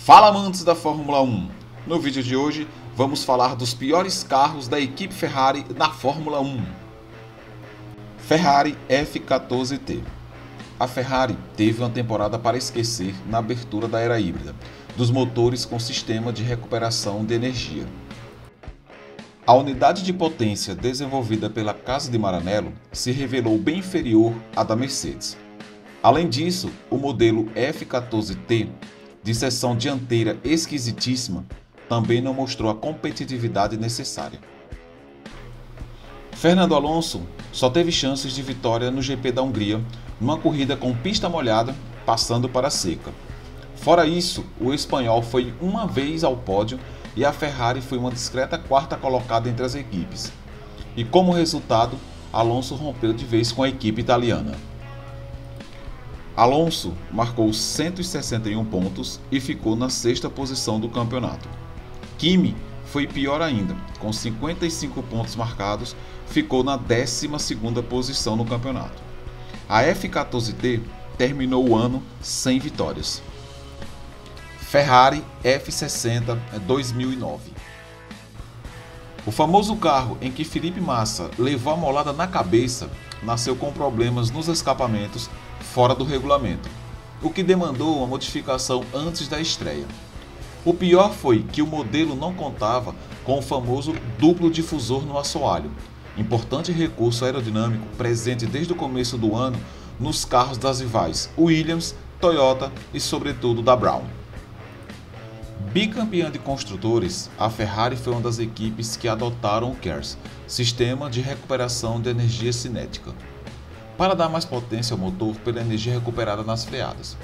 Fala amantes da Fórmula 1! No vídeo de hoje vamos falar dos piores carros da equipe Ferrari na Fórmula 1. Ferrari F14T. A Ferrari teve uma temporada para esquecer na abertura da era híbrida, dos motores com sistema de recuperação de energia. A unidade de potência desenvolvida pela Casa de Maranello se revelou bem inferior à da Mercedes. Além disso, o modelo F14T, de seção dianteira esquisitíssima, também não mostrou a competitividade necessária. Fernando Alonso só teve chances de vitória no GP da Hungria, numa corrida com pista molhada, passando para a seca. Fora isso, o espanhol foi uma vez ao pódio e a Ferrari foi uma discreta quarta colocada entre as equipes. E como resultado, Alonso rompeu de vez com a equipe italiana. Alonso marcou 161 pontos e ficou na sexta posição do campeonato. Kimi foi pior ainda, com 55 pontos marcados, ficou na 12ª posição no campeonato. A F14T terminou o ano sem vitórias. Ferrari F60 2009. O famoso carro em que Felipe Massa levou a molada na cabeça nasceu com problemas nos escapamentos fora do regulamento, o que demandou uma modificação antes da estreia. O pior foi que o modelo não contava com o famoso duplo difusor no assoalho, importante recurso aerodinâmico presente desde o começo do ano nos carros das rivais Williams, Toyota e sobretudo da Brown. Bicampeã de construtores, a Ferrari foi uma das equipes que adotaram o KERS, Sistema de Recuperação de Energia Cinética, para dar mais potência ao motor pela energia recuperada nas freadas.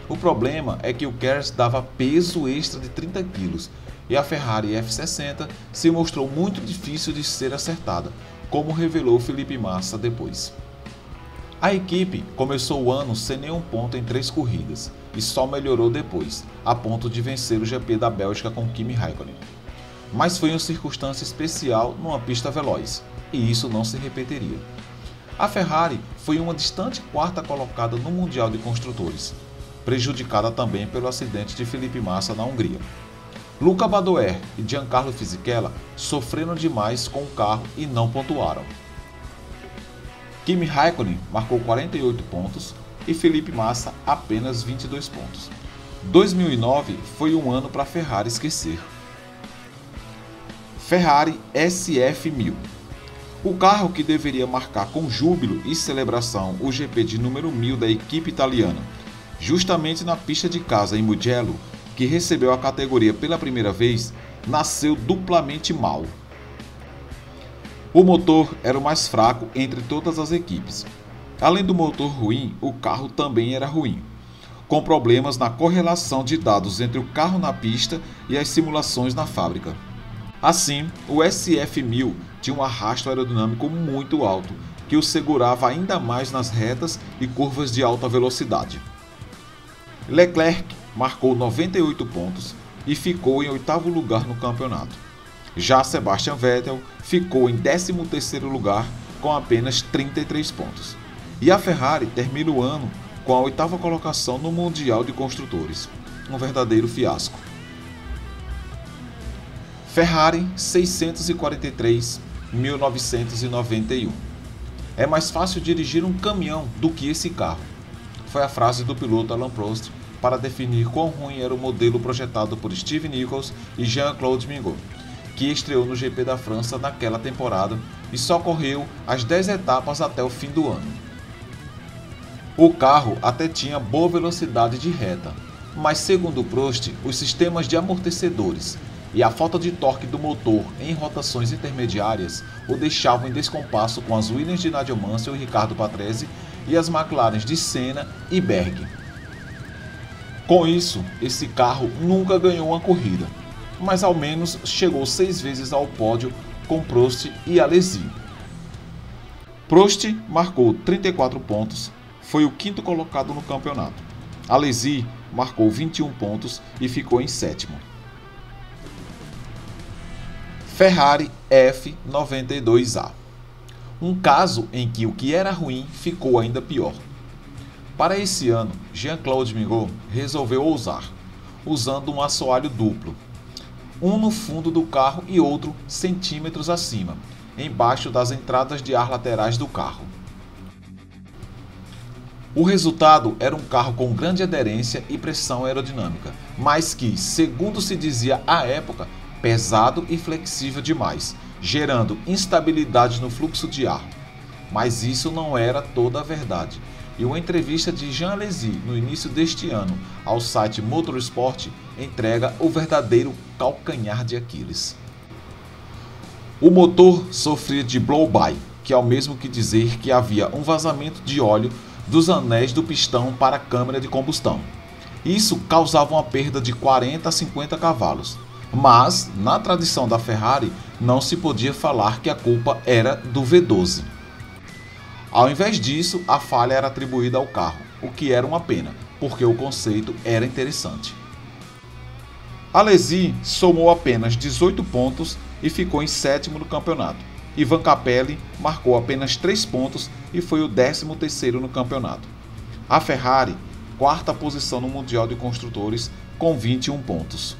O problema é que o KERS dava peso extra de 30 kg e a Ferrari F60 se mostrou muito difícil de ser acertada, como revelou Felipe Massa depois. A equipe começou o ano sem nenhum ponto em 3 corridas e só melhorou depois, a ponto de vencer o GP da Bélgica com Kimi Raikkonen. Mas foi uma circunstância especial numa pista veloz, e isso não se repetiria. A Ferrari foi uma distante quarta colocada no Mundial de Construtores, prejudicada também pelo acidente de Felipe Massa na Hungria. Luca Badoer e Giancarlo Fisichella sofreram demais com o carro e não pontuaram. Kimi Raikkonen marcou 48 pontos e Felipe Massa apenas 22 pontos. 2009 foi um ano para a Ferrari esquecer. Ferrari SF1000. O carro que deveria marcar com júbilo e celebração o GP de número 1000 da equipe italiana, justamente na pista de casa em Mugello, que recebeu a categoria pela primeira vez, nasceu duplamente mal. O motor era o mais fraco entre todas as equipes. Além do motor ruim, o carro também era ruim, com problemas na correlação de dados entre o carro na pista e as simulações na fábrica. Assim, o SF1000 tinha um arrasto aerodinâmico muito alto, que o segurava ainda mais nas retas e curvas de alta velocidade. Leclerc marcou 98 pontos e ficou em 8º lugar no campeonato. Já Sebastian Vettel ficou em 13º lugar com apenas 33 pontos. E a Ferrari termina o ano com a 8ª colocação no Mundial de Construtores. Um verdadeiro fiasco. Ferrari 643 1991. É mais fácil dirigir um caminhão do que esse carro. Foi a frase do piloto Alain Prost para definir quão ruim era o modelo projetado por Steve Nichols e Jean-Claude Mingot, que estreou no GP da França naquela temporada e só correu as 10 etapas até o fim do ano. O carro até tinha boa velocidade de reta, mas segundo Prost, os sistemas de amortecedores e a falta de torque do motor em rotações intermediárias o deixavam em descompasso com as Williams de Nigel Mansell e Riccardo Patrese e as McLarens de Senna e Berg. Com isso, esse carro nunca ganhou uma corrida, mas ao menos chegou 6 vezes ao pódio com Prost e Alesi. Prost marcou 34 pontos, foi o 5º colocado no campeonato. Alesi marcou 21 pontos e ficou em 7º. Ferrari F92A. Um caso em que o que era ruim ficou ainda pior. Para esse ano, Jean-Claude Mingot resolveu ousar. usando um assoalho duplo, um no fundo do carro e outro centímetros acima, embaixo das entradas de ar laterais do carro. O resultado era um carro com grande aderência e pressão aerodinâmica, mas que, segundo se dizia à época, pesado e flexível demais, gerando instabilidade no fluxo de ar. Mas isso não era toda a verdade. E uma entrevista de Jean Alesi no início deste ano ao site Motorsport entrega o verdadeiro calcanhar de Aquiles. O motor sofria de blow-by, que é o mesmo que dizer que havia um vazamento de óleo dos anéis do pistão para a câmara de combustão. Isso causava uma perda de 40 a 50 cavalos. Mas, na tradição da Ferrari, não se podia falar que a culpa era do V12. Ao invés disso, a falha era atribuída ao carro, o que era uma pena, porque o conceito era interessante. Alesi somou apenas 18 pontos e ficou em sétimo no campeonato. Ivan Capelli marcou apenas 3 pontos e foi o 13º no campeonato. A Ferrari, quarta posição no Mundial de Construtores, com 21 pontos.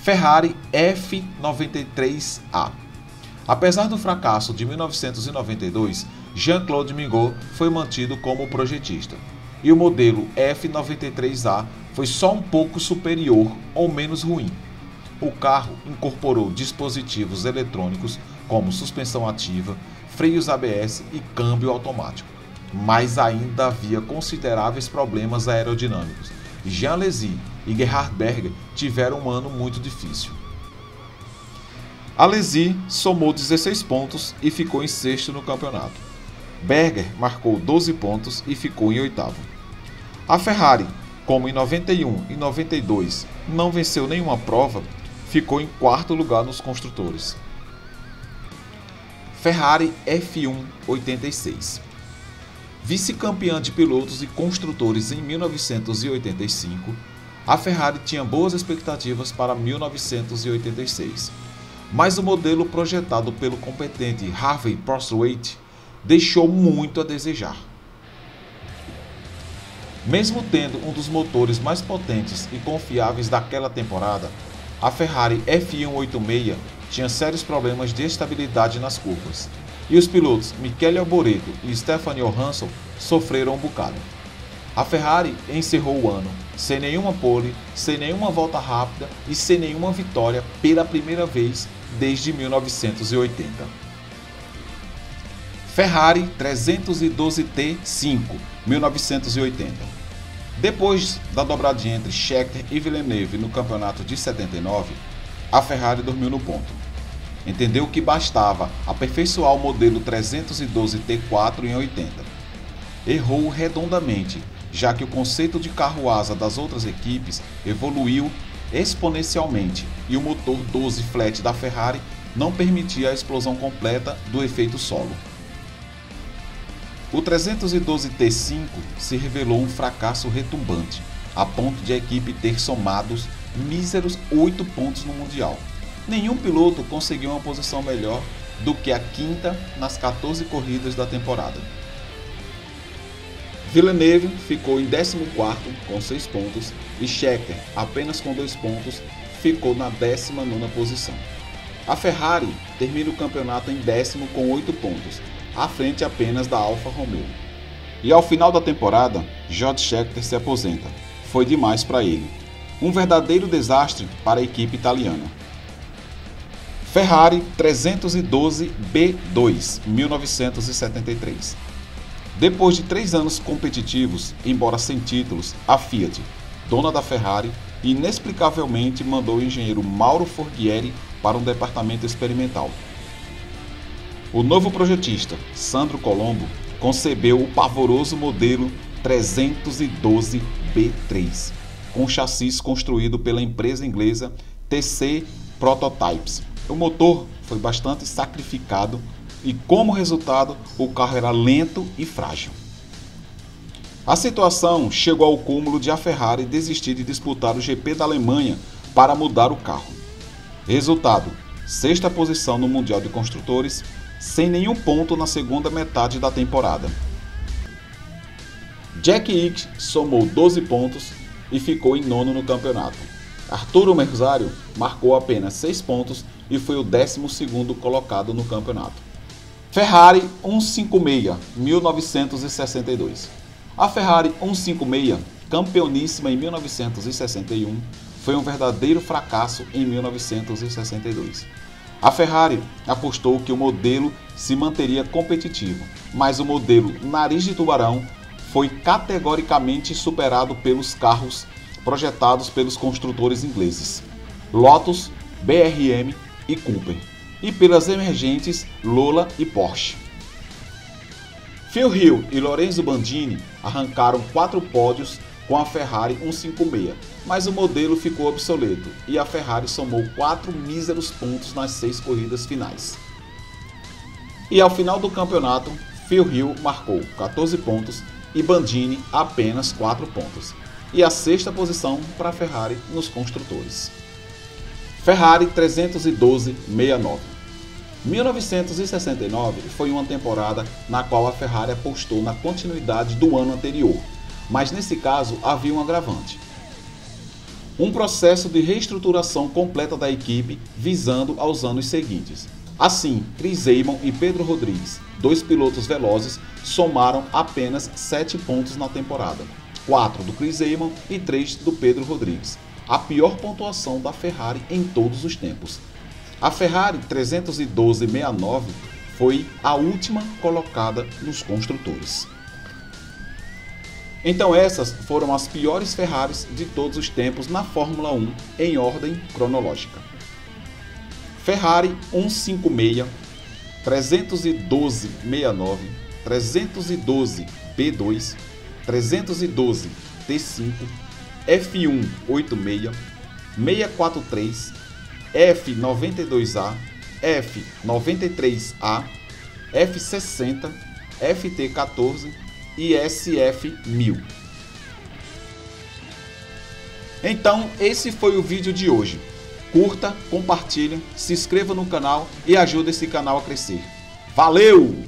Ferrari F93A. Apesar do fracasso de 1992, Jean-Claude Mingot foi mantido como projetista, e o modelo F93A foi só um pouco superior ou menos ruim. O carro incorporou dispositivos eletrônicos como suspensão ativa, freios ABS e câmbio automático, mas ainda havia consideráveis problemas aerodinâmicos. Jean Alesi e Gerhard Berger tiveram um ano muito difícil. Alesi somou 16 pontos e ficou em sexto no campeonato. Berger marcou 12 pontos e ficou em oitavo. A Ferrari, como em 91 e 92 não venceu nenhuma prova, ficou em quarto lugar nos construtores. Ferrari F1 86. Vice-campeã de pilotos e construtores em 1985, a Ferrari tinha boas expectativas para 1986, mas o modelo projetado pelo competente Harvey Postwaite deixou muito a desejar. Mesmo tendo um dos motores mais potentes e confiáveis daquela temporada, a Ferrari F1 86 tinha sérios problemas de estabilidade nas curvas, e os pilotos Michele Alboreto e Stefan Johansson sofreram um bocado. A Ferrari encerrou o ano sem nenhuma pole, sem nenhuma volta rápida e sem nenhuma vitória pela primeira vez desde 1980. Ferrari 312T5, 1980. Depois da dobradinha entre Scheckter e Villeneuve no campeonato de 79, a Ferrari dormiu no ponto. Entendeu que bastava aperfeiçoar o modelo 312T4 em 80. Errou redondamente, já que o conceito de carro-asa das outras equipes evoluiu exponencialmente e o motor 12 flat da Ferrari não permitia a explosão completa do efeito solo. O 312T5 se revelou um fracasso retumbante, a ponto de a equipe ter somados míseros 8 pontos no Mundial. Nenhum piloto conseguiu uma posição melhor do que a quinta nas 14 corridas da temporada. Villeneuve ficou em 14º com 6 pontos e Scheckter, apenas com 2 pontos, ficou na 19ª posição. A Ferrari termina o campeonato em 10º com 8 pontos, à frente apenas da Alfa Romeo. E ao final da temporada, George Scheckter se aposenta. Foi demais para ele. Um verdadeiro desastre para a equipe italiana. Ferrari 312B2, 1973. Depois de 3 anos competitivos, embora sem títulos, a Fiat, dona da Ferrari, inexplicavelmente mandou o engenheiro Mauro Forghieri para um departamento experimental. O novo projetista, Sandro Colombo, concebeu o pavoroso modelo 312B3, com chassis construído pela empresa inglesa TC Prototypes. O motor foi bastante sacrificado e, como resultado, o carro era lento e frágil. A situação chegou ao cúmulo de a Ferrari desistir de disputar o GP da Alemanha para mudar o carro. Resultado: 6ª posição no Mundial de Construtores, sem nenhum ponto na segunda metade da temporada. Jack Ick somou 12 pontos e ficou em nono no campeonato. Arturo Merzario marcou apenas 6 pontos e foi o 12º colocado no campeonato. Ferrari 156, 1962. A Ferrari 156, campeoníssima em 1961, foi um verdadeiro fracasso em 1962. A Ferrari apostou que o modelo se manteria competitivo, mas o modelo Nariz de Tubarão foi categoricamente superado pelos carros projetados pelos construtores ingleses Lotus, BRM e Cooper, e pelas emergentes Lola e Porsche. Phil Hill e Lorenzo Bandini arrancaram 4 pódios com a Ferrari 156, mas o modelo ficou obsoleto e a Ferrari somou 4 míseros pontos nas 6 corridas finais. E ao final do campeonato, Phil Hill marcou 14 pontos e Bandini apenas 4 pontos, e a 6ª posição para a Ferrari nos construtores. Ferrari 312-69. 1969 foi uma temporada na qual a Ferrari apostou na continuidade do ano anterior, mas nesse caso havia um agravante. Um processo de reestruturação completa da equipe visando aos anos seguintes. Assim, Chris Amon e Pedro Rodrigues, 2 pilotos velozes, somaram apenas 7 pontos na temporada, 4 do Chris Amon e 3 do Pedro Rodrigues, a pior pontuação da Ferrari em todos os tempos. A Ferrari 312-69 foi a última colocada nos construtores. Então essas foram as piores Ferraris de todos os tempos na Fórmula 1 em ordem cronológica. Ferrari 156, 312-69, 312-B2, 312-T5, F186, 643, F92A, F93A, F60, FT14 e SF1000. Então esse foi o vídeo de hoje. Curta, compartilhe, se inscreva no canal e ajude esse canal a crescer. Valeu!